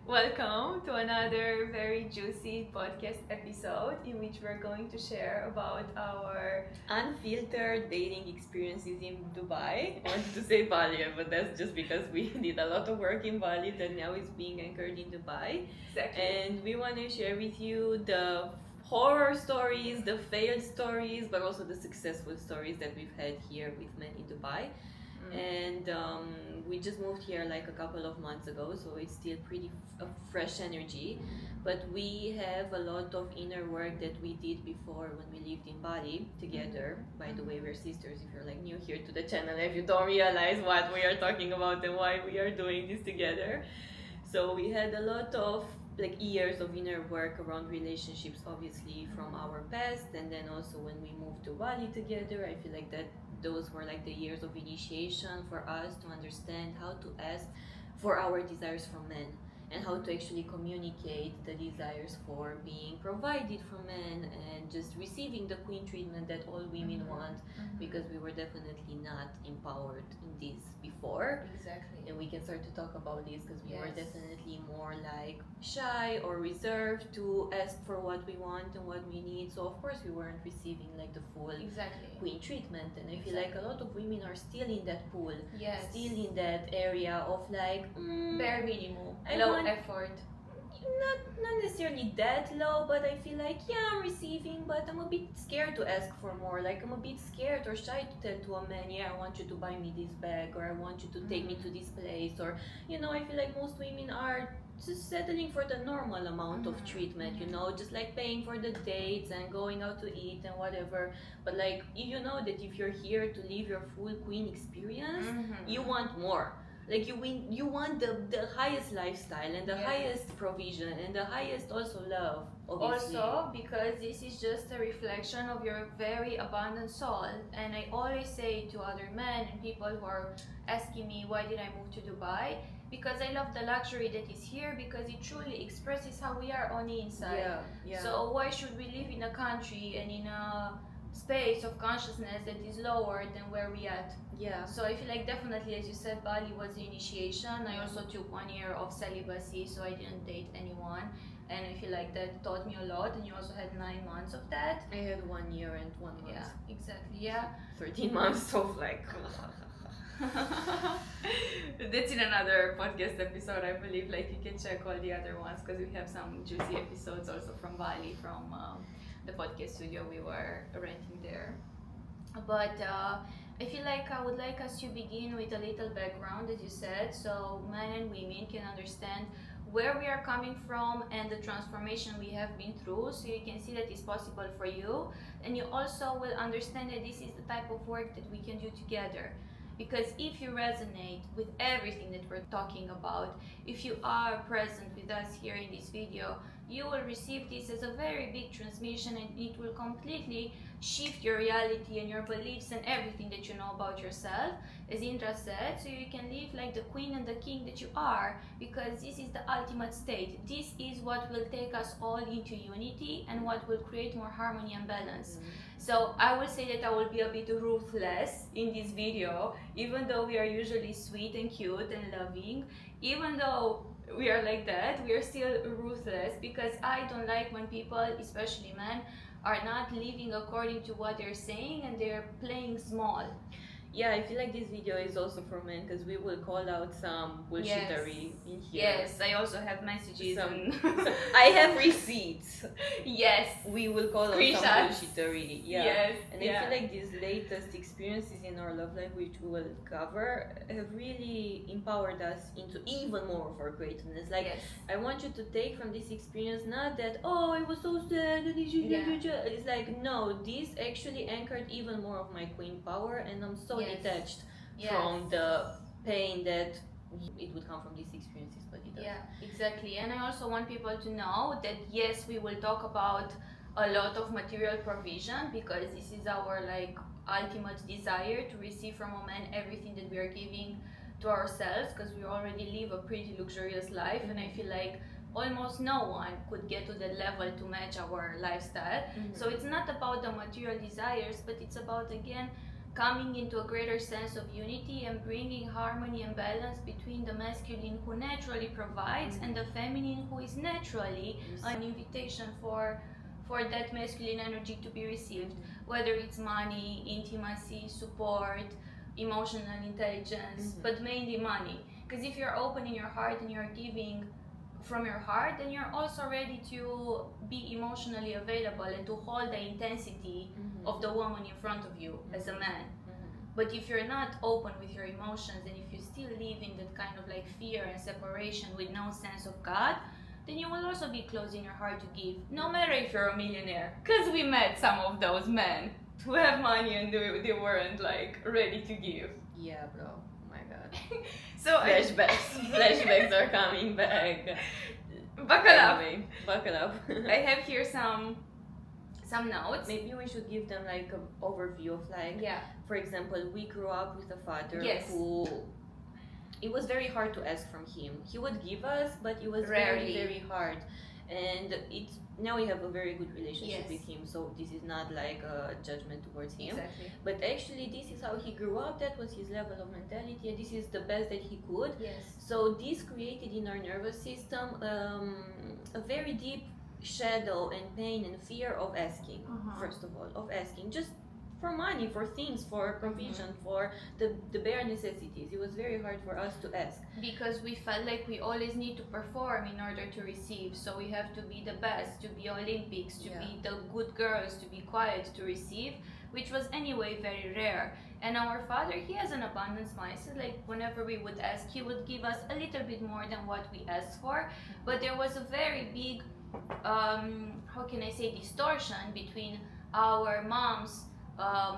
Welcome to another very juicy podcast episode in which we're going to share about our unfiltered dating experiences in Dubai. I wanted to say Bali, but that's just because we did a lot of work in Bali that now is being anchored in Dubai. Exactly. And we want to share with you the horror stories, the failed stories, but also the successful stories that we've had here with men in Dubai. And we just moved here like a couple of months ago, so it's still pretty fresh energy, but we have a lot of inner work that we did before when we lived in Bali together. By the way, we're sisters, if you're like new here to the channel, if you don't realize what we are talking about and why we are doing this together. So we had a lot of like years of inner work around relationships, obviously from our past, and then also when we moved to Bali together, I feel like that those were like the years of initiation for us to understand how to ask for our desires from men and how to actually communicate the desires for being provided from men and just receiving the queen treatment that all women want, because we were definitely not empowered in this before. Exactly. And we can start to talk about this because we were definitely more like shy or reserved to ask for what we want and what we need. So of course we weren't receiving like the full queen treatment, and I feel like a lot of women are still in that pool, still in that area of like bare minimum, low effort. Not necessarily that low, but I feel like I'm receiving, but I'm a bit scared to ask for more. Like I'm a bit scared or shy to tell to a man, I want you to buy me this bag, or I want you to take me to this place, or I feel like most women are just settling for the normal amount of treatment, just like paying for the dates and going out to eat and whatever. But like you know that if you're here to live your full queen experience, you want more. Like you want the highest lifestyle and the highest provision and the highest also love, obviously. Also because this is just a reflection of your very abundant soul, and I always say to other men and people who are asking me why did I move to Dubai, because I love the luxury that is here, because it truly expresses how we are on the inside. So why should we live in a country and in a space of consciousness that is lower than where we at? So I feel like definitely, as you said, Bali was the initiation. I also took 1 year of celibacy, so I didn't date anyone, and I feel like that taught me a lot. And you also had 9 months of that. I had 1 year and 1 month. Exactly. 13 months of like that's in another podcast episode, I believe. Like you can check all the other ones, because we have some juicy episodes also from Bali, from the podcast studio we were renting there. But I feel like I would like us to begin with a little background, as you said, so men and women can understand where we are coming from and the transformation we have been through, so you can see that it's possible for you, and you also will understand that this is the type of work that we can do together. Because if you resonate with everything that we're talking about, if you are present with us here in this video, you will receive this as a very big transmission, and it will completely shift your reality and your beliefs and everything that you know about yourself, as Indra said, so you can live like the queen and the king that you are, because this is the ultimate state. This is what will take us all into unity and what will create more harmony and balance. So I will say that I will be a bit ruthless in this video, even though we are usually sweet and cute and loving. Even though we are like that, we are still ruthless, because I don't like when people, especially men, are not living according to what they're saying and they're playing small. I feel like this video is also for men, because we will call out some bullshittery in here. Yes, I also have messages. I have receipts. Yes. We will call out some bullshittery. Yes. And I feel like these latest experiences in our love life, which we will cover, have really empowered us into even more of our greatness. Like, I want you to take from this experience not that, oh, I was so sad and it's like, no, this actually anchored even more of my queen power, and I'm so detached from the pain that it would come from these experiences, but it doesn't. Exactly. And I also want people to know that yes, we will talk about a lot of material provision, because this is our like ultimate desire, to receive from a man everything that we are giving to ourselves, because we already live a pretty luxurious life, and I feel like almost no one could get to that level to match our lifestyle. So it's not about the material desires, but it's about, again, coming into a greater sense of unity and bringing harmony and balance between the masculine who naturally provides and the feminine who is naturally an invitation for that masculine energy to be received, whether it's money, intimacy, support, emotional intelligence, but mainly money. Because if you're open in your heart and you're giving from your heart, then you're also ready to be emotionally available and to hold the intensity of the woman in front of you as a man. But if you're not open with your emotions, and if you still live in that kind of like fear and separation with no sense of God, then you will also be closing your heart to give, no matter if you're a millionaire. Because we met some of those men who have money and they weren't like ready to give. Yeah, bro. Oh my god. So Flashbacks are coming back. Buckle up. Anyway, buckle up. I have here some notes. Maybe we should give them like an overview of like, Yeah. for example, we grew up with a father Yes. who, it was very hard to ask from him. He would give us, but it was Rarely. very, very hard. And it's, now we have a very good relationship Yes. with him, so this is not like a judgment towards him. Exactly. But actually, this is how he grew up, that was his level of mentality, and this is the best that he could. Yes. So this created in our nervous system a very deep shadow and pain and fear of asking, first of all, of asking just for money, for things, for provision, for the bare necessities. It was very hard for us to ask. Because we felt like we always need to perform in order to receive. So we have to be the best, to be Olympics, to be the good girls, to be quiet, to receive, which was anyway very rare. And our father, he has an abundance mindset. Like whenever we would ask, he would give us a little bit more than what we asked for. But there was a very big, how can I say, distortion between our mom's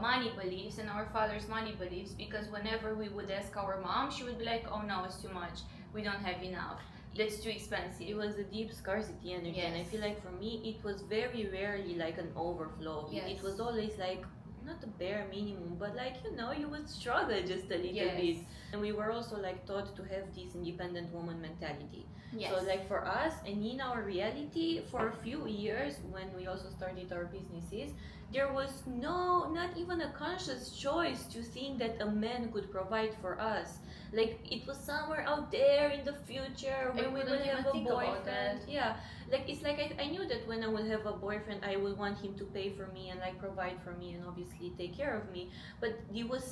money beliefs and our father's money beliefs, because whenever we would ask our mom, she would be like, oh no, it's too much, we don't have enough, that's too expensive. It was a deep scarcity energy, and I feel like for me it was very rarely like an overflow. It was always like not the bare minimum, but like, you know, you would struggle just a little bit. And we were also like taught to have this independent woman mentality. So like for us and in our reality, for a few years when we also started our businesses, there was not even a conscious choice to think that a man could provide for us. Like it was somewhere out there in the future when we will have a boyfriend. Yeah, like it's like I knew that when I will have a boyfriend, I would want him to pay for me and like provide for me and obviously take care of me. But it was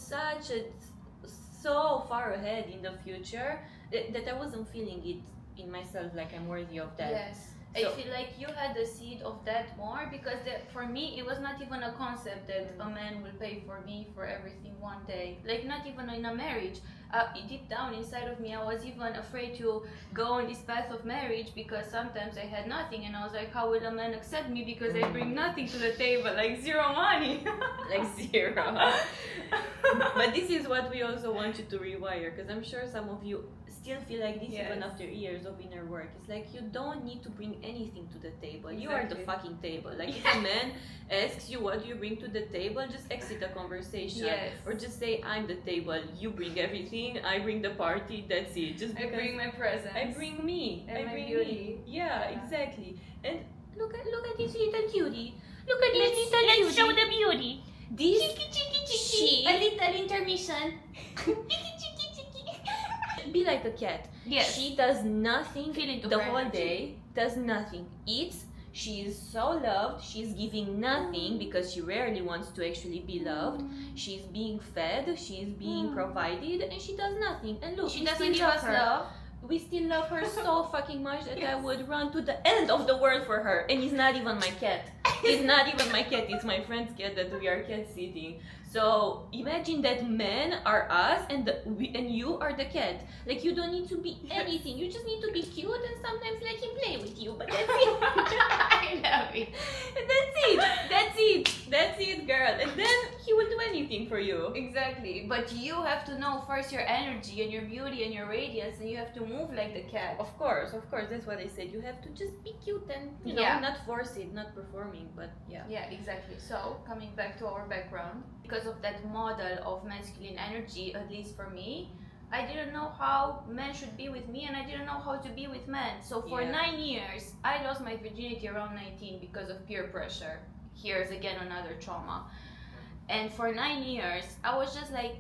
so far ahead in the future that I wasn't feeling it in myself, like I'm worthy of that. Yes. I feel like you had the seed of that more, because for me it was not even a concept that a man will pay for me for everything one day. Like not even in a marriage. Deep down inside of me, I was even afraid to go on this path of marriage, because sometimes I had nothing and I was like, how will a man accept me because I bring nothing to the table, like zero money. Like zero. But this is what we also want you to rewire, because I'm sure some of you still feel like this even after years of inner work. It's like you don't need to bring anything to the table. You are the fucking table. Like if a man asks you what do you bring to the table, just exit the conversation. Or just say, I'm the table, you bring everything, I bring the party, that's it. Just I bring my presence. I bring me. And I my bring beauty. me. Yeah, exactly. And look at this little cutie. Look at this little cutie. Let's show the beauty. This She. A little intermission. be like a cat. Yes. She does nothing Feel into the her whole energy. day, does nothing, eats. She is so loved. She's giving nothing because she rarely wants to actually be loved. She's being fed, she's being provided, and she does nothing. And look, She we doesn't still give love us her. love. We still love her so fucking much that I would run to the end of the world for her. And it's not even my cat. It's not even my cat. It's my friend's cat that we are cat sitting. So imagine that men are us and you are the cat. Like you don't need to be anything. You just need to be cute and sometimes let him play with you. But that's it. I love it. That's it, girl. And then he will do anything for you. Exactly. But you have to know first your energy and your beauty and your radiance, and you have to move like the cat. Of course. That's what I said. You have to just be cute and you know, not force it, not performing, but yeah. Yeah, exactly. So coming back to our background, because of that model of masculine energy, at least for me, I didn't know how men should be with me, and I didn't know how to be with men. So for 9 years, I lost my virginity around 19 because of peer pressure. Here's again another trauma. And for 9 years, I was just like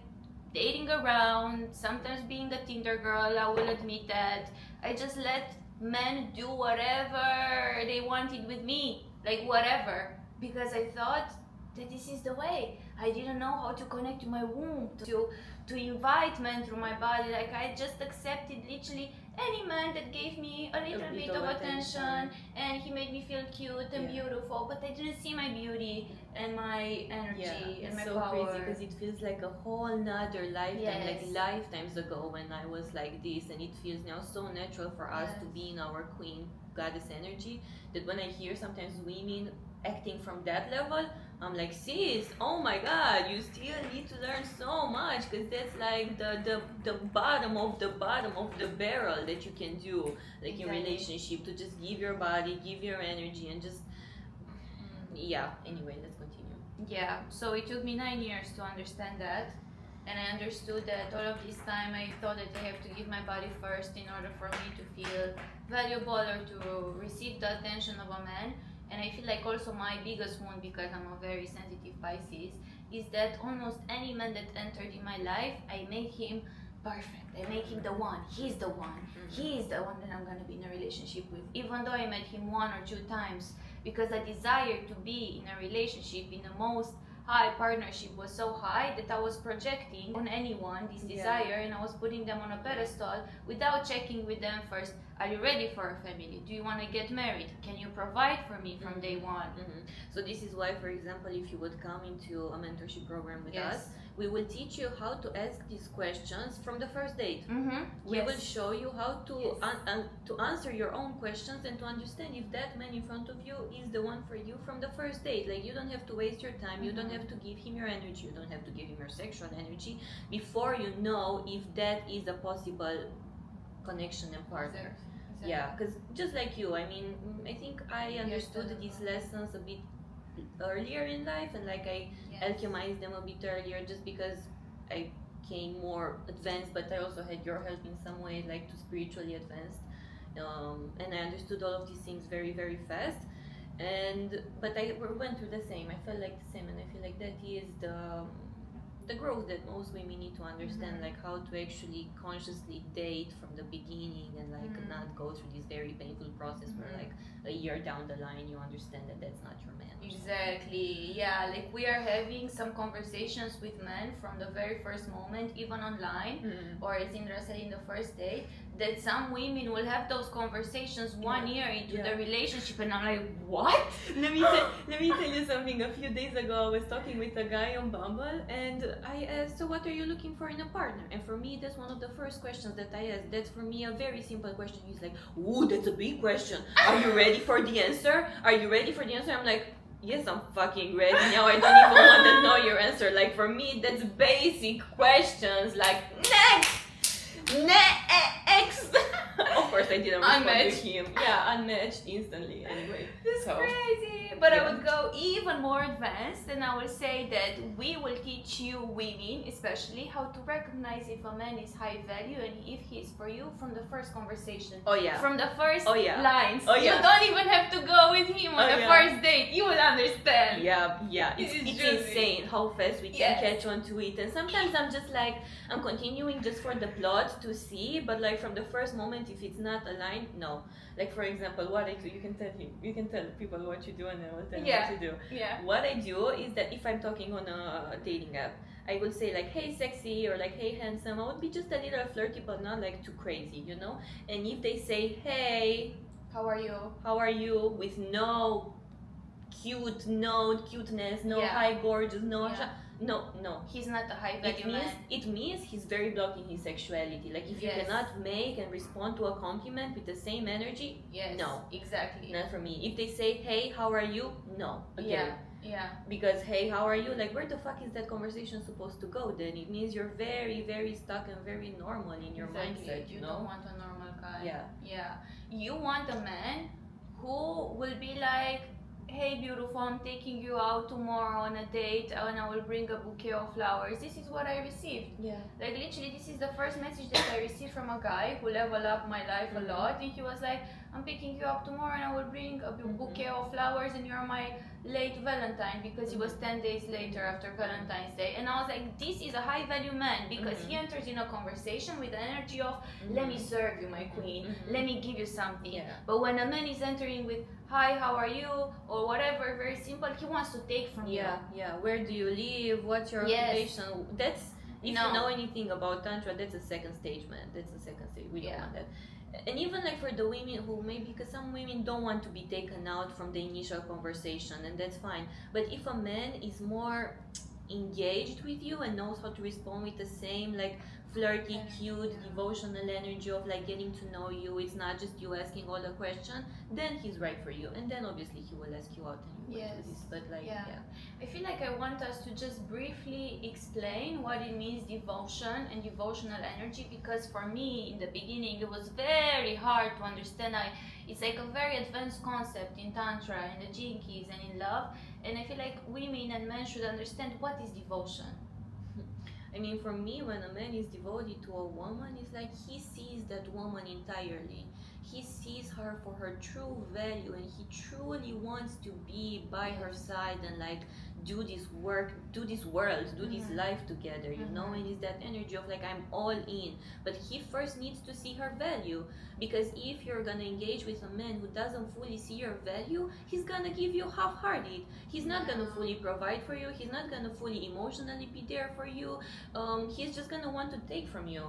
dating around, sometimes being a Tinder girl, I will admit that. I just let men do whatever they wanted with me, like whatever, because I thought that this is the way. I didn't know how to connect to my womb, to invite men through my body. Like I just accepted literally any man that gave me a little bit of attention, and he made me feel cute and beautiful, but I didn't see my beauty and my energy and my so power. crazy because it feels like a whole nother lifetime, like lifetimes ago when I was like this, and it feels now so natural for us to be in our queen goddess energy, that when I hear sometimes women acting from that level, I'm like, sis, oh my god, you still need to learn so much, because that's like the bottom of the barrel that you can do, like in relationship, to just give your body, give your energy, and just anyway, let's continue. So it took me 9 years to understand that, and I understood that all of this time I thought that I have to give my body first in order for me to feel valuable or to receive the attention of a man. And I feel like also my biggest wound, because I'm a very sensitive Pisces, is that almost any man that entered in my life, I make him perfect. I make him the one. He's the one. He is the one that I'm going to be in a relationship with. Even though I met him 1 or 2 times, because the desire to be in a relationship in the most high partnership was so high that I was projecting on anyone this desire, and I was putting them on a pedestal without checking with them first. Are you ready for a family? Do you want to get married? Can you provide for me from day one? So this is why, for example, if you would come into a mentorship program with us, we will teach you how to ask these questions from the first date. We will show you how to to answer your own questions and to understand if that man in front of you is the one for you from the first date. Like, you don't have to waste your time, you don't have to give him your energy, you don't have to give him your sexual energy before you know if that is a possible connection and partner. Because just like you, I mean, I think I understood these lessons a bit earlier in life, and like I alchemized them a bit earlier, just because I came more advanced, but I also had your help in some way, like to spiritually advanced, and I understood all of these things very, very fast. But I went through the same. I felt like the same, and I feel like that is the growth that most women need to understand, like how to actually consciously date from the beginning, and like not go through this very painful process where like a year down the line you understand that that's not your man. Exactly. Like we are having some conversations with men from the very first moment, even online, or as Indra said, in the first date, that some women will have those conversations 1 year into the relationship, and I'm like, what? Let me tell you something. A few days ago I was talking with a guy on Bumble, and I asked, so what are you looking for in a partner? And for me, that's one of the first questions that I asked. That's for me a very simple question. He's like, ooh, that's a big question. Are you ready for the answer? Are you ready for the answer? I'm like, yes, I'm fucking ready. Now I don't even want to know your answer. Like, for me, that's basic questions. Like, next. Of course, I didn't respond to him. Unmatched instantly. Anyway, that's crazy. But I would go even more advanced, and I will say that we will teach you women, especially, how to recognize if a man is high value and if he is for you from the first conversation. From the first lines. You don't even have to go with him on the first date. You will understand. It's insane how fast we can catch on to it. And sometimes I'm just like, I'm continuing just for the plot to see, but like from the first moment, if it's not aligned, no. Like, for example, what I do, you can tell people what you do, and I will tell you what you do. What I do is that if I'm talking on a dating app, I will say like, hey sexy, or like, hey handsome. I would be just a little flirty, but not like too crazy, you know? And if they say, hey, how are you, with no cuteness, no hi gorgeous, no, he's not a high value man. It means he's very blocked in his sexuality. Like, if you cannot make and respond to a compliment with the same energy, no, exactly, not for me. If they say, hey, how are you? No, again. Because, hey, how are you? Like, where the fuck is that conversation supposed to go then? It means you're very, very stuck and very normal in your mindset, you know? don't want a normal guy. You want a man who will be like, hey beautiful, I'm taking you out tomorrow on a date, and I will bring a bouquet of flowers. This is what I received. Like, literally, this is the first message that I received from a guy who leveled up my life a lot, and he was like, I'm picking you up tomorrow and I will bring a bouquet of flowers and you're my late Valentine, because it was 10 days later after Valentine's Day. And I was like, this is a high value man, because he enters in a conversation with the energy of, let me serve you, my queen, let me give you something. But when a man is entering with, hi, how are you, or whatever, very simple, he wants to take from you. Where do you live, what's your occupation? That's, if you know anything about Tantra, that's a second stage, man. That's the second stage. We don't want that. And even like for the women who maybe, because some women don't want to be taken out from the initial conversation, and that's fine. But if a man is more engaged with you and knows how to respond with the same like flirty, cute, devotional energy of like getting to know you, it's not just you asking all the questions, then he's right for you. And then obviously he will ask you out and you will do this. But like, I feel like I want us to just briefly explain what it means, devotion and devotional energy, because for me in the beginning it was very hard to understand. It's like a very advanced concept in Tantra, in the Gene Keys and in love, and I feel like women and men should understand what is devotion. I mean, for me, when a man is devoted to a woman, it's like he sees that woman entirely. He sees her for her true value, and he truly wants to be by her side and like do this work, do this world, do this life together, you know. And it's that energy of like, I'm all in. But he first needs to see her value, because if you're gonna engage with a man who doesn't fully see your value, he's gonna give you half-hearted. He's not gonna fully provide for you. He's not gonna fully emotionally be there for you. He's just gonna want to take from you.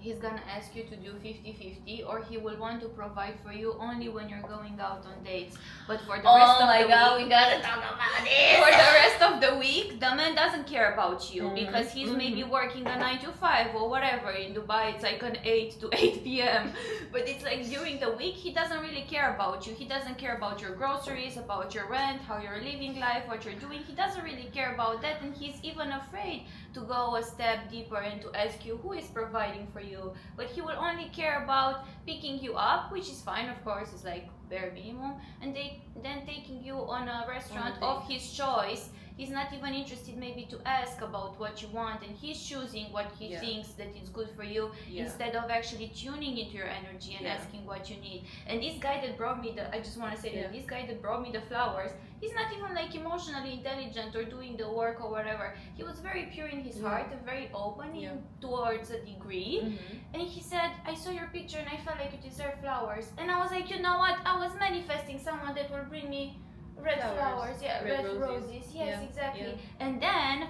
He's gonna ask you to do 50-50, or he will want to provide for you only when you're going out on dates. But for the rest of the week, we gotta talk about this. For the rest of the week, the man doesn't care about you, because he's maybe working a 9 to 5 or whatever. In Dubai, it's like an 8 to 8 p.m. But it's like during the week, he doesn't really care about you. He doesn't care about your groceries, about your rent, how you're living life, what you're doing. He doesn't really care about that, and he's even afraid to go a step deeper and to ask you who is providing for you. But he will only care about picking you up, which is fine, of course, it's like bare minimum, and then taking you on a restaurant of his choice. He's not even interested maybe to ask about what you want, and he's choosing what he thinks that is good for you, instead of actually tuning into your energy and asking what you need. And this guy that brought me I just want to say that this guy that brought me the flowers, he's not even like emotionally intelligent or doing the work or whatever. He was very pure in his heart and very open towards a degree. And he said, I saw your picture and I felt like you deserve flowers. And I was like, you know what, I was manifesting someone that will bring me red flowers, red roses. Yes, exactly. And then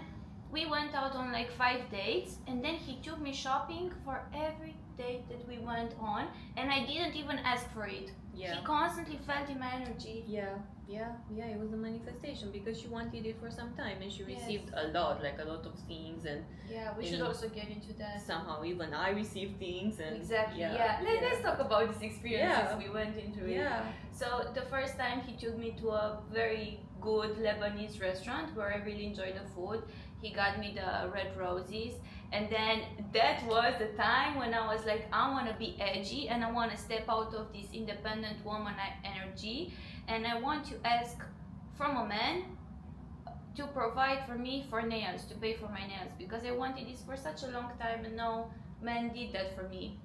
we went out on like 5 dates, and then he took me shopping for every date that we went on, and I didn't even ask for it. He constantly felt in my energy. It was a manifestation, because she wanted it for some time, and she received a lot of things, and we should also get into that. Somehow even I received things, and Let's talk about these experiences we went into it. So the first time he took me to a very good Lebanese restaurant where I really enjoyed the food. He got me the red roses, and then that was the time when I was like, I want to be edgy and I want to step out of this independent woman energy, and I want to ask from a man to provide for me for nails, to pay for my nails, because I wanted this for such a long time and no man did that for me.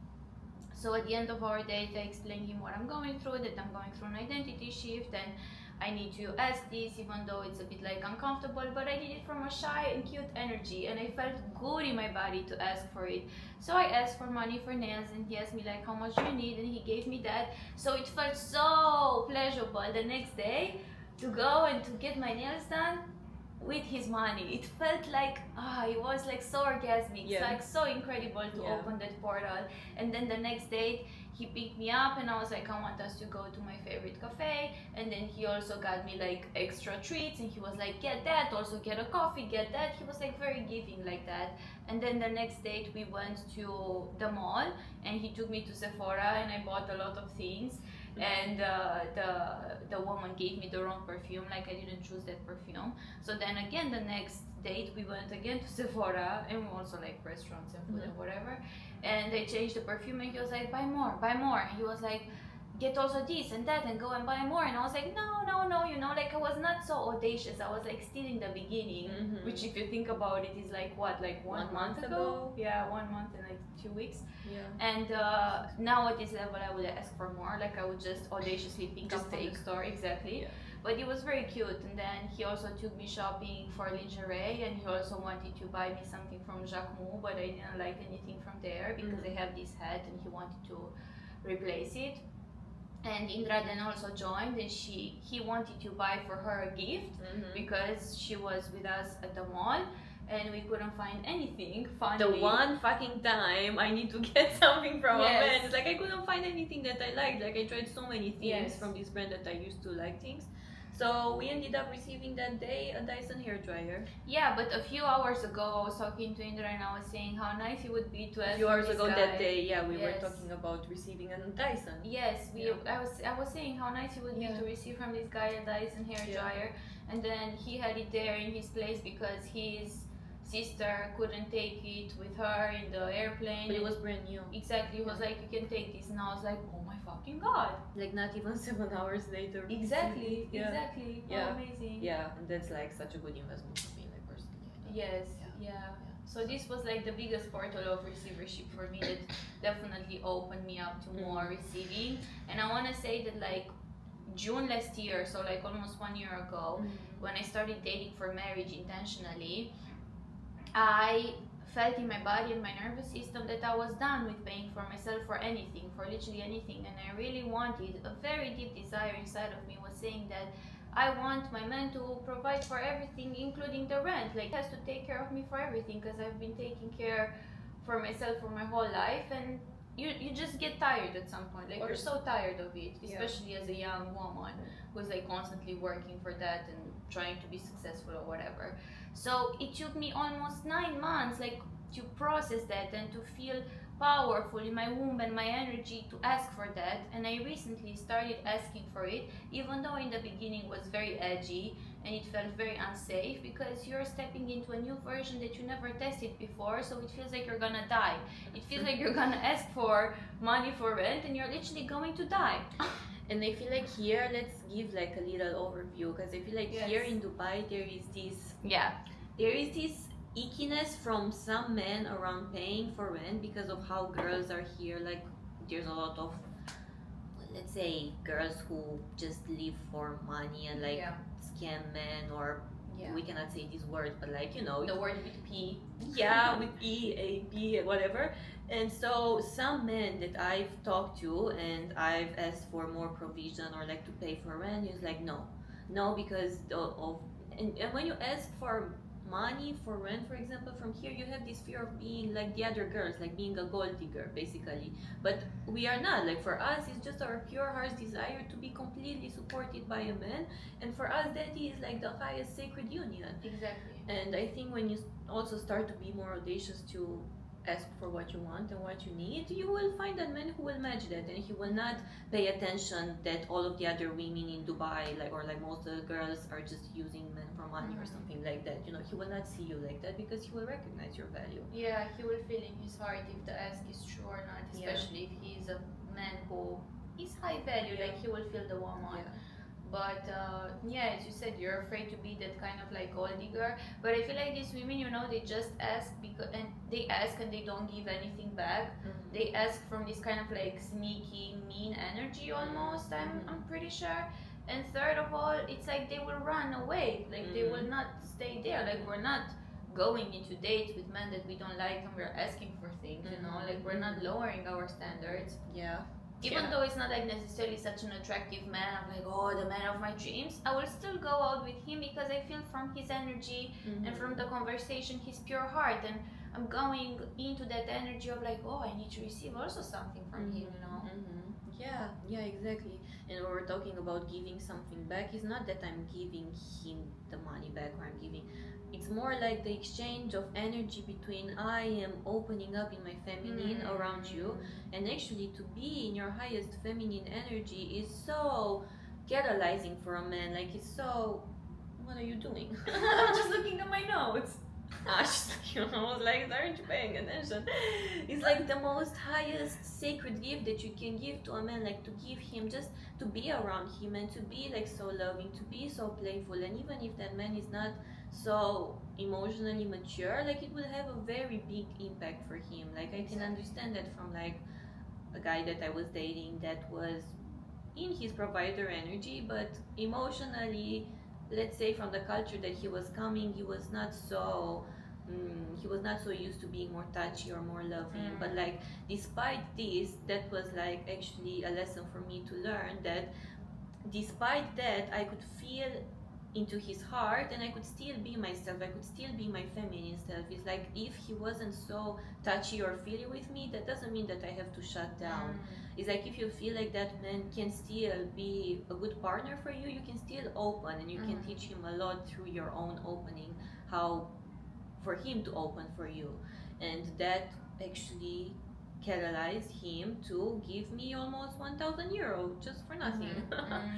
So at the end of our date, I explained him what I'm going through, that I'm going through an identity shift and I need to ask this, even though it's a bit like uncomfortable, but I did it from a shy and cute energy, and I felt good in my body to ask for it. So I asked for money for nails, and he asked me like, how much do you need, and he gave me that. So it felt so pleasurable the next day to go and to get my nails done with his money. It felt like it was like so orgasmic. It's like so incredible to open that portal. And then the next day he picked me up and I was like, I want us to go to my favorite cafe. And then he also got me like extra treats, and he was like, get that, also get a coffee, get that. He was like very giving like that. And then the next date we went to the mall, and he took me to Sephora, and I bought a lot of things. And the woman gave me the wrong perfume, like I didn't choose that perfume. So then again the next date we went again to Sephora, and we also like restaurants and food and whatever, and they changed the perfume, and he was like, buy more. And he was like, get also this and that and go and buy more. And I was like, no, you know, like I was not so audacious. I was like still in the beginning, which if you think about it is like what, like one month ago? Yeah, 1 month and like 2 weeks. Yeah. And now at this level I would ask for more. Like I would just audaciously pick Just up from take. the store. Exactly. Yeah. But it was very cute. And then he also took me shopping for lingerie, and he also wanted to buy me something from Jacquemus, but I didn't like anything from there because I have this hat and he wanted to replace it. And Indra then also joined, and he wanted to buy for her a gift because she was with us at the mall and we couldn't find anything. Finally, The one fucking time I need to get something from a Yes. man, it's like I couldn't find anything that I liked. Like I tried so many things Yes. from this brand that I used to like things. So we ended up receiving that day a Dyson hairdryer. Yeah, but a few hours ago I was talking to Indra and I was saying how nice it would be to A ask few hours this ago guy. that day, yeah, we were Yes. talking about receiving a Dyson. Yes, Yeah. I was saying how nice it would be Yeah. to receive from this guy a Dyson hair Yeah. dryer, and then he had it there in his place because his sister couldn't take it with her in the airplane. But it was brand new. Exactly, he was like, you can take this, and I was like, oh my fucking god. Like not even 7 hours later. we Exactly, received it. Yeah. exactly. Yeah. Oh, amazing. Yeah, and that's like such a good investment for me, like personally. I know. Yes, Yeah. yeah. So this was like the biggest portal of receivership for me that definitely opened me up to more receiving. And I want to say that like June last year, so like almost 1 year ago, when I started dating for marriage intentionally, I felt in my body and my nervous system that I was done with paying for myself for anything, for literally anything. And I really wanted, a very deep desire inside of me was saying that I want my man to provide for everything, including the rent. Like, he has to take care of me for everything because I've been taking care for myself for my whole life. And you just get tired at some point. Like, you're so tired of it, especially as a young woman who's like constantly working for that and trying to be successful or whatever. So it took me almost 9 months, like, to process that and to feel powerful in my womb and my energy to ask for that. And I recently started asking for it, even though in the beginning was very edgy and it felt very unsafe because you're stepping into a new version that you never tested before. So it feels like you're gonna die. It feels like you're gonna ask for money for rent and you're literally going to die. And I feel like here, let's give like a little overview because I feel like Yes. here in Dubai there is this Yeah. ickiness from some men around paying for rent because of how girls are here. Like there's a lot of, let's say, girls who just live for money and like scam men, or we cannot say this word, but like, you know, The word with P. yeah, with E, A, P, whatever. And so some men that I've talked to and I've asked for more provision or like to pay for rent is like no, because of and when you ask for money for rent, for example, from here, you have this fear of being like the other girls, like being a gold digger basically. But we are not. Like for us, it's just our pure heart's desire to be completely supported by a man, and for us that is like the highest sacred union. Exactly. And I think when you also start to be more audacious to ask for what you want and what you need, you will find a man who will match that, and he will not pay attention that all of the other women in Dubai, like, or like most of the girls, are just using men for money or something like that. You know, he will not see you like that because he will recognize your value. Yeah, he will feel in his heart if the ask is true or not, especially if he is a man who is high value, like he will feel the woman. But as you said, you're afraid to be that kind of like gold digger. But I feel like these women, you know, they just ask because and they don't give anything back. They ask from this kind of like sneaky, mean energy almost. I'm pretty sure. And third of all, it's like they will run away. Like they will not stay there. Like we're not going into dates with men that we don't like and we're asking for things. You know, like we're not lowering our standards. Even though it's not like necessarily such an attractive man, I'm like, oh, the man of my dreams, I will still go out with him because I feel from his energy and from the conversation, his pure heart, and I'm going into that energy of like, oh, I need to receive also something from him, you know? Yeah, exactly. And when we're talking about giving something back, it's not that I'm giving him the money back or I'm giving. It's more like the exchange of energy between I am opening up in my feminine around you, and actually to be in your highest feminine energy is so catalyzing for a man. Like it's so, what are you doing? I'm just looking at my notes. I was like, aren't you paying attention? It's like the most highest sacred gift that you can give to a man, like to give him just to be around him and to be like so loving, to be so playful. And even if that man is not so emotionally mature, like it will have a very big impact for him. Like I can understand that from like a guy that I was dating that was in his provider energy, but emotionally, let's say from the culture that he was coming, he was not so used to being more touchy or more loving. But like despite this, that was like actually a lesson for me to learn that despite that I could feel into his heart and I could still be myself, I could still be my feminine self. It's like if he wasn't so touchy or feely with me, that doesn't mean that I have to shut down. It's like if you feel like that man can still be a good partner for you, you can still open and you can teach him a lot through your own opening, how for him to open for you. And that actually catalyzed him to give me almost 1,000 euro just for nothing.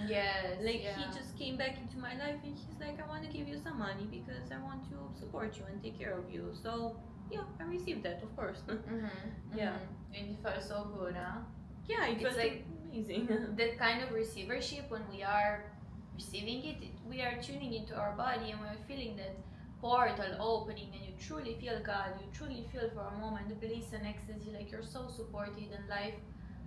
Yes. Like he just came back into my life and he's like, I want to give you some money because I want to support you and take care of you. So yeah, I received that, of course. Yeah. And it felt so good, huh? Yeah, it It's was like amazing. that kind of receivership, when we are receiving it, we are tuning into our body and we're feeling that portal opening, and you truly feel God, you truly feel for a moment the bliss and ecstasy, like you're so supported and life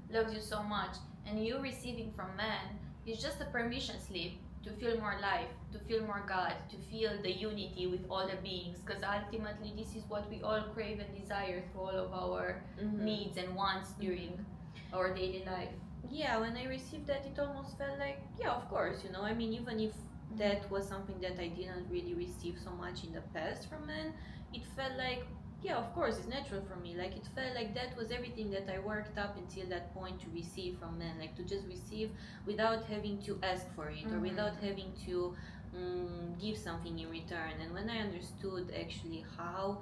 loves you so much. And you receiving from man is just a permission slip to feel more life, to feel more God, to feel the unity with all the beings, because ultimately this is what we all crave and desire through all of our needs and wants during our daily life. Yeah, when I received that, it almost felt like, yeah, of course, you know, I mean, even if that was something that I didn't really receive so much in the past from men, it felt like, yeah, of course, it's natural for me. Like, it felt like that was everything that I worked up until that point to receive from men, like to just receive without having to ask for it or without having to give something in return. And when I understood actually how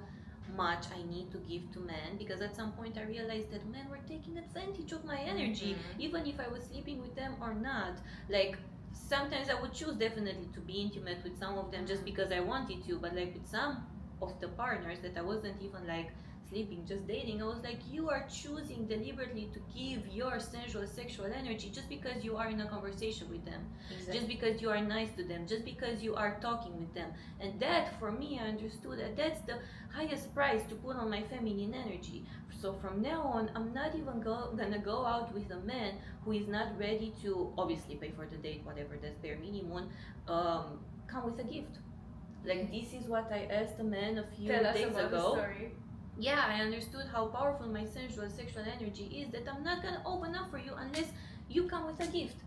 much I need to give to men, because at some point I realized that men were taking advantage of my energy, even if I was sleeping with them or not. Like sometimes I would choose definitely to be intimate with some of them just because I wanted to, but like with some of the partners that I wasn't even like sleeping, just dating, I was like, you are choosing deliberately to give your sensual sexual energy just because you are in a conversation with them, just because you are nice to them, just because you are talking with them. And that for me, I understood that that's the highest price to put on my feminine energy. So from now on, I'm not even gonna go out with a man who is not ready to obviously pay for the date, whatever that's bare minimum, come with a gift. Like this is what I asked a man a few days ago. Yeah, I understood how powerful my sensual sexual energy is, that I'm not gonna open up for you unless you come with a gift.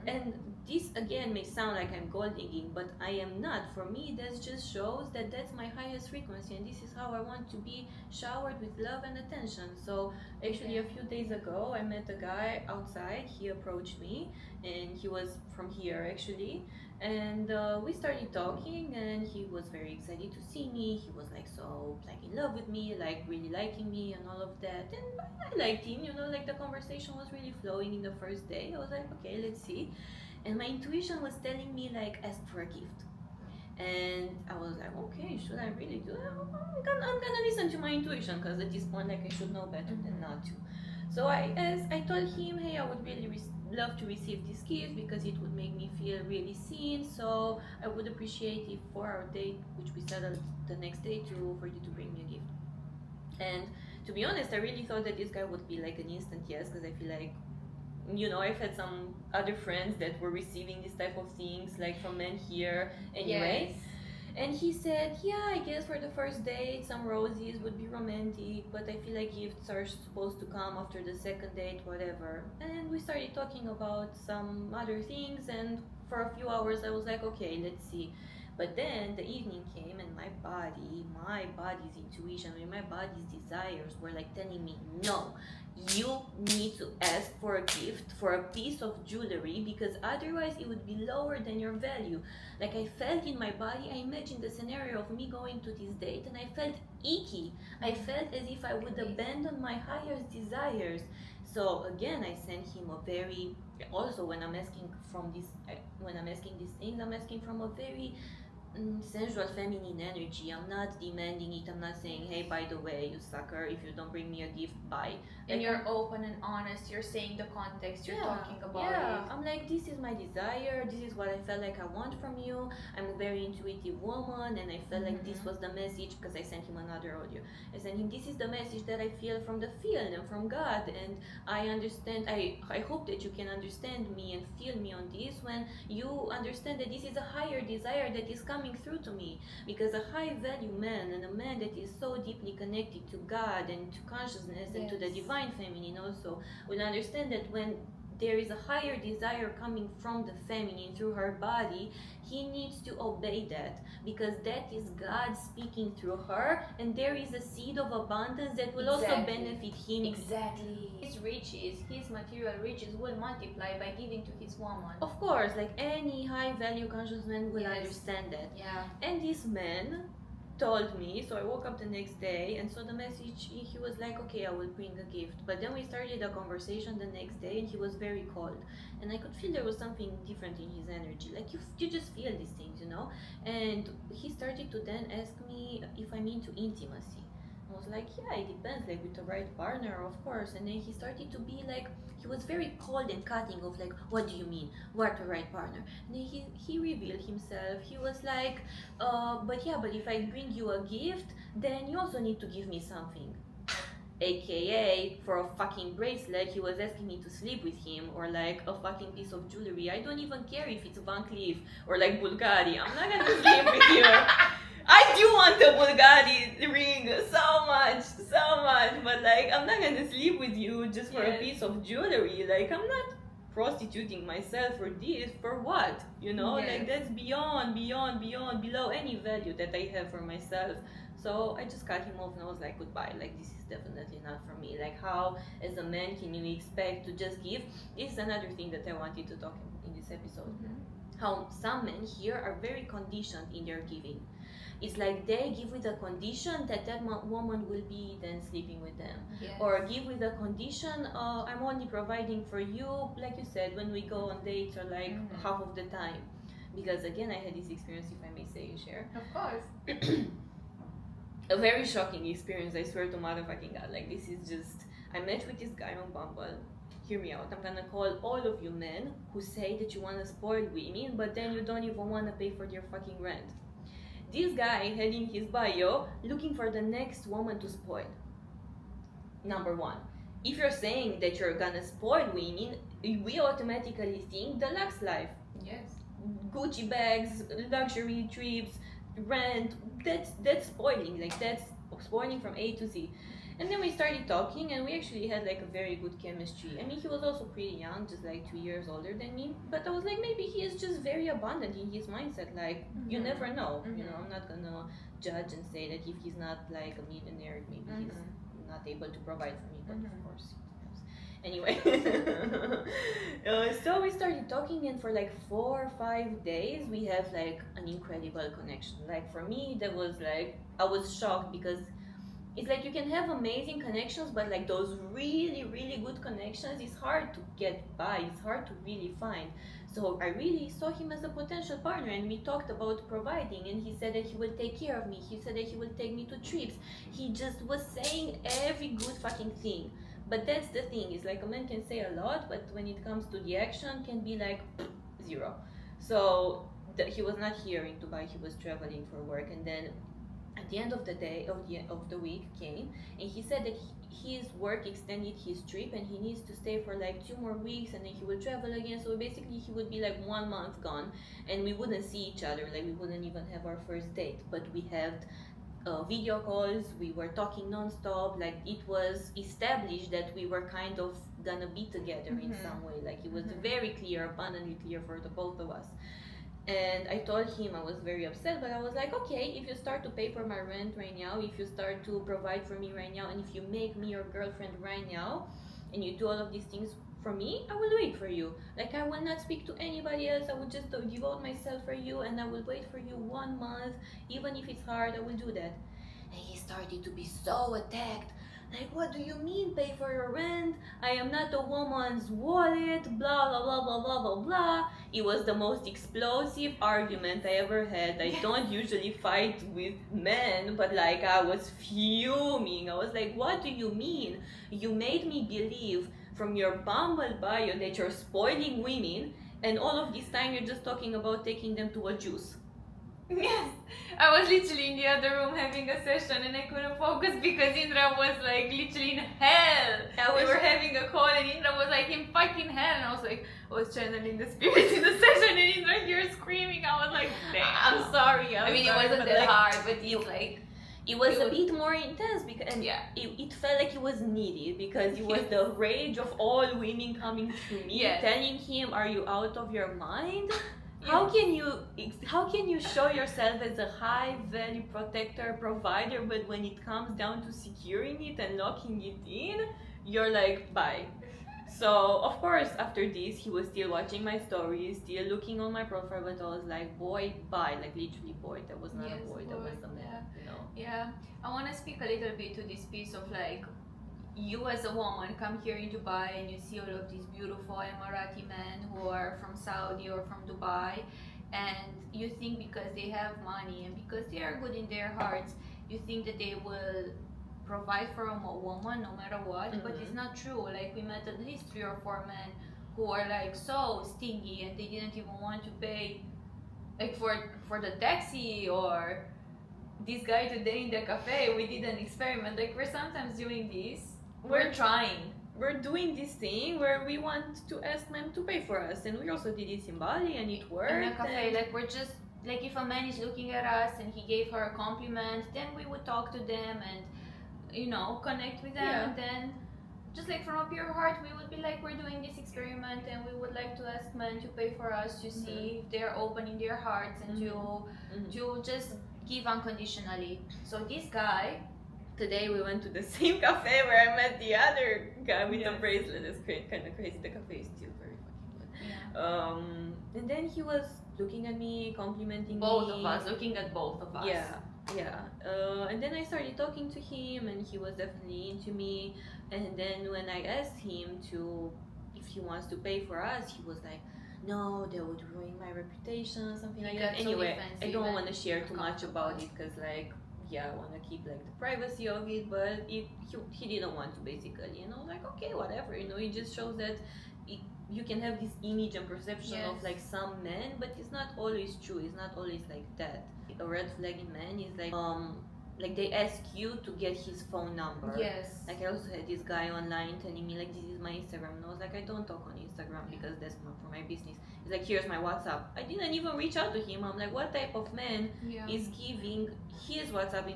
And this again may sound like I'm gold digging, but I am not. For me, that just shows that that's my highest frequency, and this is how I want to be showered with love and attention. So actually, a few days ago, I met a guy outside. He approached me, and he was from here actually. And we started talking, and he was very excited to see me. He was like so like in love with me, like really liking me and all of that. And I liked him, you know, like the conversation was really flowing in the first day. I was like, okay, let's see. And my intuition was telling me like, ask for a gift. And I was like, okay, should I really do that? I'm gonna listen to my intuition, because at this point, like, I should know better than not to. So I told him, hey, I would really love to receive this gift because it would make me feel really seen. So I would appreciate if for our date, which we settled the next day, for you to bring me a gift. And to be honest, I really thought that this guy would be like an instant yes, because I feel like, you know, I've had some other friends that were receiving this type of things like from men here anyway. And he said, yeah, I guess for the first date some roses would be romantic, but I feel like gifts are supposed to come after the second date, whatever. And we started talking about some other things, and for a few hours I was like, okay, let's see. But then the evening came, and my body's intuition, and my body's desires were like telling me, no, you need to ask for a gift, for a piece of jewelry, because otherwise it would be lower than your value. Like I felt in my body, I imagined the scenario of me going to this date, and I felt icky. I felt as if I would abandon my highest desires. So again, I sent him a very, also when I'm asking these things, I'm asking from a very sensual feminine energy. I'm not demanding it. I'm not saying, hey, by the way, you sucker, if you don't bring me a gift, bye. And Like, you're open and honest. You're saying the context. You're talking about yeah. it. I'm like, this is my desire. This is what I felt like I want from you. I'm a very intuitive woman, and I felt like this was the message, because I sent him another audio. I sent him, this is the message that I feel from the field and from God, and I understand. I hope that you can understand me and feel me on this when you understand that this is a higher desire that is coming through to me, because a high value man and a man that is so deeply connected to God and to consciousness and to the divine feminine also will understand that when there is a higher desire coming from the feminine through her body, he needs to obey that, because that is God speaking through her, and there is a seed of abundance that will also benefit him. Exactly. His riches, his material riches will multiply by giving to his woman. Of course, like any high value conscious man will understand that. Yeah. And this man told me, so I woke up the next day and saw the message. He was like, okay, I will bring a gift. But then we started a conversation the next day, and he was very cold, and I could feel there was something different in his energy. Like you just feel these things, you know. And he started to then ask me if I'm into intimacy. I was like, yeah, it depends, like with the right partner, of course. And then he started to be like, he was very cold and cutting of like, what do you mean, what the right partner? And then he revealed himself. He was like, but if I bring you a gift, then you also need to give me something. AKA, for a fucking bracelet, he was asking me to sleep with him, or like a fucking piece of jewelry. I don't even care if it's Van Cleef or like Bulgari. I'm not gonna sleep with you. I do want a Bulgari ring so much, but like I'm not gonna sleep with you just for a piece of jewelry. Like I'm not prostituting myself for this, for what? You know, like that's beyond, below any value that I have for myself. So I just cut him off and I was like, goodbye, like this is definitely not for me. Like how as a man can you expect to just give? This is another thing that I wanted to talk in this episode. How some men here are very conditioned in their giving. It's like they give with a condition that woman will be then sleeping with them, or give with a condition, I'm only providing for you, like you said, when we go on dates, or like half of the time. Because again, I had this experience, if I may say and share. Of course. A very shocking experience, I swear to motherfucking God. Like this is just, I met with this guy on Bumble. Hear me out. I'm gonna call all of you men who say that you wanna spoil women, but then you don't even wanna pay for their fucking rent. This guy had in his bio, looking for the next woman to spoil. Number one, if you're saying that you're gonna spoil women, we automatically think the Lux life. Yes. Gucci bags, luxury trips, rent, that's spoiling. Like that's spoiling from A to Z. And then we started talking, and we actually had like a very good chemistry. I mean, he was also pretty young, just like 2 years older than me. But I was like, maybe he is just very abundant in his mindset. Like, you never know. You know, I'm not gonna judge and say that if he's not like a millionaire, maybe he's not able to provide for me. But of course, anyway. So we started talking, and for like 4 or 5 days, we have like an incredible connection. Like for me, that was like, I was shocked, because it's like you can have amazing connections, but like those really, really good connections, it's hard to get by, it's hard to really find. So I really saw him as a potential partner, and we talked about providing, and he said that he will take care of me, he said that he will take me to trips. He just was saying every good fucking thing. But that's the thing, it's like a man can say a lot, but when it comes to the action, can be like zero. So he was not here in Dubai, he was traveling for work, and then at the end of the day of the week came, and he said that his work extended his trip, and he needs to stay for like 2 more weeks, and then he will travel again. So basically he would be like 1 month gone, and we wouldn't see each other, like we wouldn't even have our first date. But we had video calls, we were talking non-stop. Like it was established that we were kind of gonna be together in some way. Like it was very clear, abundantly clear for the both of us. And I told him I was very upset, but I was like, okay, if you start to pay for my rent right now, if you start to provide for me right now, and if you make me your girlfriend right now, and you do all of these things for me, I will do it for you. Like I will not speak to anybody else, I will just devote myself for you, and I will wait for you 1 month, even if it's hard, I will do that. And he started to be so attacked. Like, what do you mean pay for your rent? I am not a woman's wallet, blah, blah, blah, blah, blah, blah, blah. It was the most explosive argument I ever had. I don't usually fight with men, but like, I was fuming. I was like, what do you mean? You made me believe from your Bumble bio that you're spoiling women, and all of this time you're just talking about taking them to a juice. Yes, I was literally in the other room having a session and I couldn't focus because Indra was like literally in hell. We were having a call and Indra was like in fucking hell, and I was like, I was channeling the spirits in the session and Indra here screaming. I was like, damn. I'm sorry. I mean, it wasn't that hard, but it's like, it was a bit more intense because, and yeah, it felt like it was needed because it was the rage of all women coming to me, telling him, "Are you out of your mind? How can you show yourself as a high value protector, provider, but when it comes down to securing it and locking it in, you're like, bye." So of course after this he was still watching my stories, still looking on my profile, but I was like, boy, bye, like literally boy. That was not a boy, that was a man, you know. Yeah, I want to speak a little bit to this piece of like, you as a woman come here in Dubai and you see all of these beautiful Emirati men who are from Saudi or from Dubai, and you think because they have money and because they are good in their hearts, you think that they will provide for a woman no matter what, but it's not true. Like, we met at least 3 or 4 men who are like so stingy and they didn't even want to pay like for the taxi, or this guy today in the cafe, we did an experiment. Like, we're sometimes doing this. We're trying. We're doing this thing where we want to ask men to pay for us, and we also did this in Bali, and it worked. In a cafe, like, we're just like, if a man is looking at us and he gave her a compliment, then we would talk to them and, you know, connect with them, and then just like from a pure heart, we would be like, we're doing this experiment and we would like to ask men to pay for us to see if they're open in their hearts and to just give unconditionally. So this guy, today we went to the same cafe where I met the other guy with the bracelet. It's kind of crazy. The cafe is still very fucking good. And then he was looking at me, complimenting both me. of us, looking at both of us. Yeah. And then I started talking to him, and he was definitely into me. And then when I asked him if he wants to pay for us, he was like, no, that would ruin my reputation, something like that. Anyway, I don't want to share too much about it because, like, I want to keep like the privacy of it, but he didn't want to, basically, you know, like, okay, whatever, you know. It just shows that you can have this image and perception of like some men, but it's not always true. It's not always like that. A red flag in men is like they ask you to get his phone number. Yes. Like, I also had this guy online telling me like, this is my Instagram, and I was like, I don't talk on Instagram because that's not for my business. He's like, here's my WhatsApp. I didn't even reach out to him. I'm like, what type of man is giving his WhatsApp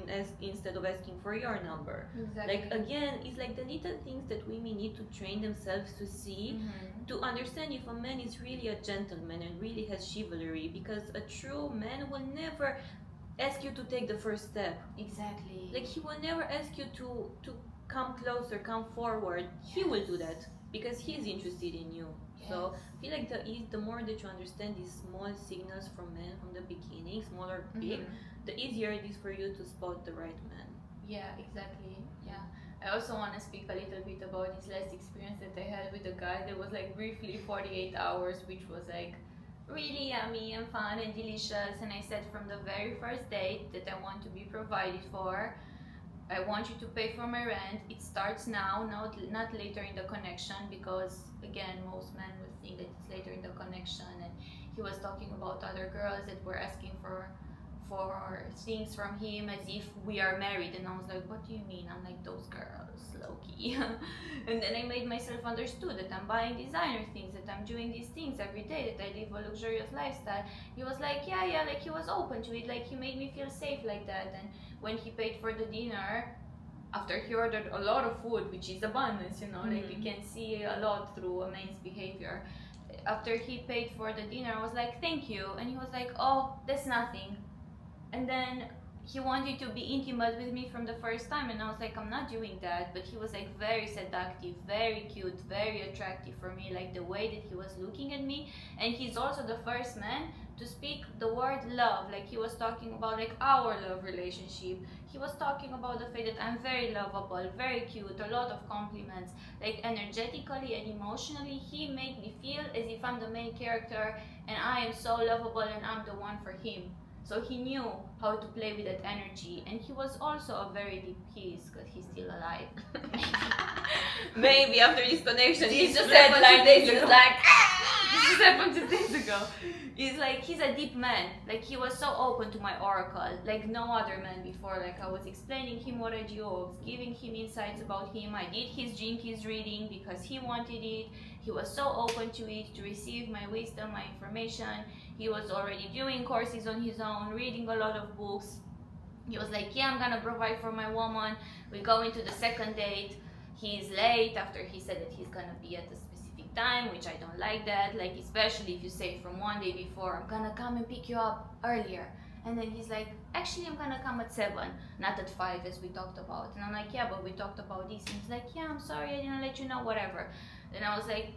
instead of asking for your number? Exactly. Like, again, it's like the little things that women need to train themselves to see, to understand if a man is really a gentleman and really has chivalry, because a true man will never ask you to take the first step. Exactly. Like, he will never ask you to come closer, come forward. He will do that because he's interested in you. So I feel like the more that you understand these small signals from men from the beginning, small or big, the easier it is for you to spot the right man. Yeah, exactly. Yeah. I also want to speak a little bit about this last experience that I had with a guy that was like briefly 48 hours, which was like really yummy and fun and delicious. And I said from the very first date that I want to be provided for. I want you to pay for my rent. It starts now, not later in the connection, because again, most men will think that it's later in the connection. And he was talking about other girls that were asking for things from him as if we are married, and I was like, what do you mean? I'm like, those girls, low-key. And then I made myself understood that I'm buying designer things, that I'm doing these things every day, that I live a luxurious lifestyle. He was like, yeah, like he was open to it, like he made me feel safe like that. And when he paid for the dinner, after he ordered a lot of food, which is abundance, you know, like you can see a lot through a man's behavior. After he paid for the dinner, I was like, thank you. And he was like, oh, that's nothing. And then he wanted to be intimate with me from the first time, and I was like, I'm not doing that. But he was like very seductive, very cute, very attractive for me, like the way that he was looking at me. And he's also the first man to speak the word love. Like he was talking about like our love relationship. He was talking about the fact that I'm very lovable, very cute, a lot of compliments. Like energetically and emotionally, he made me feel as if I'm the main character and I am so lovable and I'm the one for him. So he knew how to play with that energy, and he was also a very deep kiss because he's still alive. Maybe after this connection, This he's just said happened like 2 days this, ago. like This just happened 2 days ago. It's like he's a deep man. Like he was so open to my oracle, like no other man before. Like I was explaining him what I do, I was giving him insights about him. I did his Jinkies reading because he wanted it. He was so open to it, to receive my wisdom, my information. He was already doing courses on his own, reading a lot of books. He was like, yeah, I'm gonna provide for my woman. We go into the second date. He's late after he said that he's gonna be at a specific time, which I don't like that. Like, especially if you say from one day before, I'm gonna come and pick you up earlier. And then he's like, actually, I'm gonna come at 7, not at 5 as we talked about. And I'm like, yeah, but we talked about this. And he's like, yeah, I'm sorry, I didn't let you know, whatever. And I was like,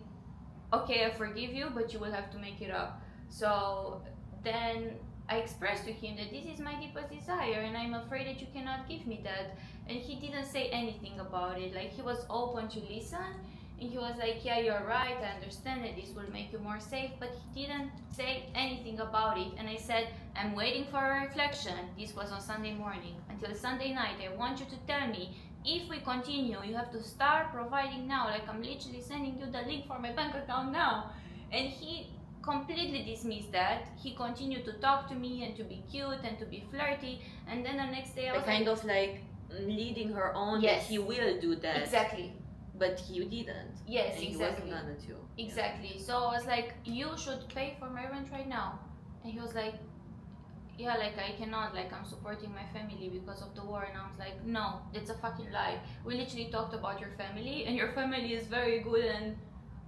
okay, I forgive you, but you will have to make it up. So then I expressed to him that this is my deepest desire and I'm afraid that you cannot give me that. And he didn't say anything about it. Like he was open to listen, and he was like, yeah, you're right, I understand that this will make you more safe, but he didn't say anything about it. And I said, I'm waiting for a reflection. This was on Sunday morning. Until Sunday night, I want you to tell me if we continue, you have to start providing now. Like I'm literally sending you the link for my bank account now. And he completely dismissed that. He continued to talk to me and to be cute and to be flirty. And then the next day I was kind of like leading her on Yes. that he will do that. exactly. But he didn't. Yes, and exactly. He wasn't gonna do. Exactly. So I was like, you should pay for my rent right now. And he was like, yeah, like I cannot, like I'm supporting my family because of the war. And I was like, no, that's a fucking lie. We literally talked about your family, and your family is very good and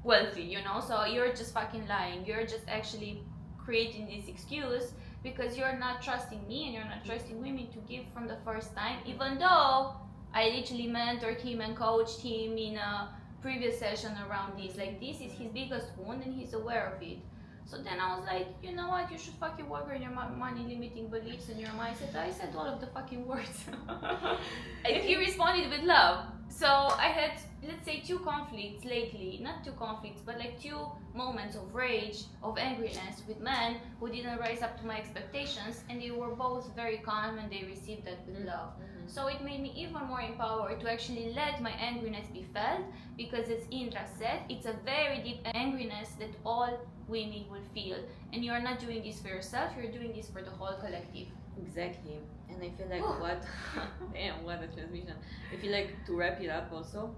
wealthy, you know? So you're just fucking lying. You're just actually creating this excuse because you're not trusting me and you're not trusting women to give from the first time, even though I literally mentored him and coached him in a previous session around this. Like this is his biggest wound and he's aware of it. So then I was like, you know what, you should fucking work on your money limiting beliefs and your mindset. I said all of the fucking words. And he responded with love. So I had, let's say, 2 conflicts lately. Not 2 conflicts, but like 2 moments of rage, of angriness with men who didn't rise up to my expectations, and they were both very calm and they received that with love. So it made me even more empowered to actually let my angriness be felt, because as Indra said, it's a very deep angriness that all women will feel. And you're not doing this for yourself, you're doing this for the whole collective. Exactly. And I feel like damn, what a transmission. I feel like to wrap it up also,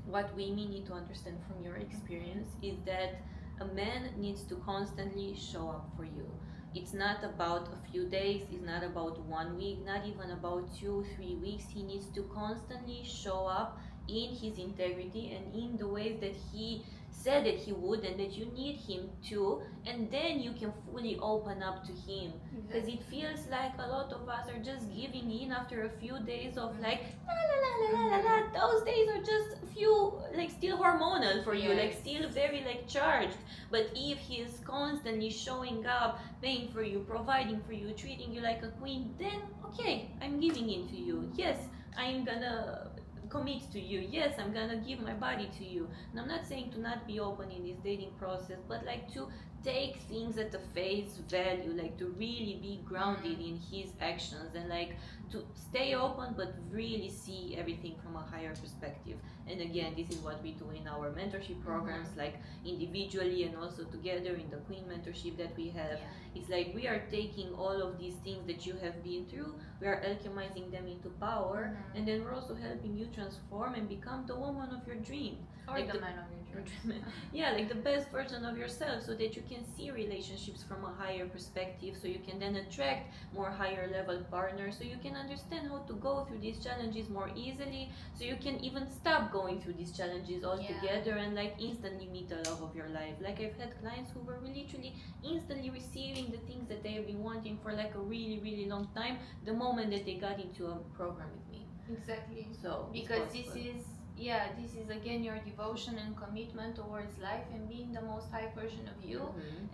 what women need to understand from your experience is that a man needs to constantly show up for you. It's not about a few days, it's not about 1 week, not even about 2-3 weeks. He needs to constantly show up in his integrity and in the ways that he said that he would and that you need him to, and then you can fully open up to him. Because it feels like a lot of us are just giving in after a few days of like la la la la la la. Those days are just a few, like still hormonal for you, like still very like charged. But if he is constantly showing up, paying for you, providing for you, treating you like a queen, then okay, I'm giving in to you. Yes, I'm gonna commit to you. Yes, I'm gonna give my body to you. And I'm not saying to not be open in this dating process, but like to take things at the face value, like to really be grounded in his actions and like to stay open but really see everything from a higher perspective. And again, this is what we do in our mentorship programs, like individually and also together in the Queen mentorship that we have. It's like we are taking all of these things that you have been through, we are alchemizing them into power, and then we're also helping you transform and become the woman of your dream. Or like the man of your dreams. yeah, like the best version of yourself, so that you can see relationships from a higher perspective, so you can then attract more higher level partners, so you can understand how to go through these challenges more easily, so you can even stop going through these challenges altogether and like instantly meet the love of your life. Like I've had clients who were literally instantly receiving the things that they have been wanting for like a really, really long time the moment that they got into a program with me. Exactly. So Because this is again your devotion and commitment towards life and being the most high version of you,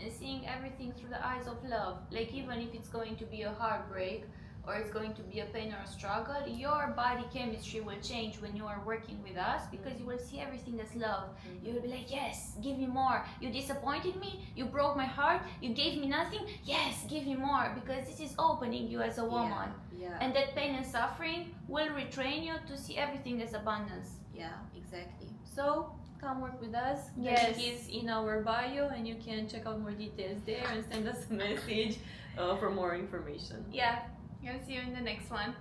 and seeing everything through the eyes of love. Like even if it's going to be a heartbreak or it's going to be a pain or a struggle, your body chemistry will change when you are working with us, because you will see everything as love. You will be like, yes, give me more. You disappointed me, you broke my heart, you gave me nothing, yes, give me more, because this is opening you as a woman. Yeah. And that pain and suffering will retrain you to see everything as abundance. Yeah, exactly. So come work with us. The Yes. link is in our bio, and you can check out more details there and send us a message for more information. Yeah, I'll see you in the next one.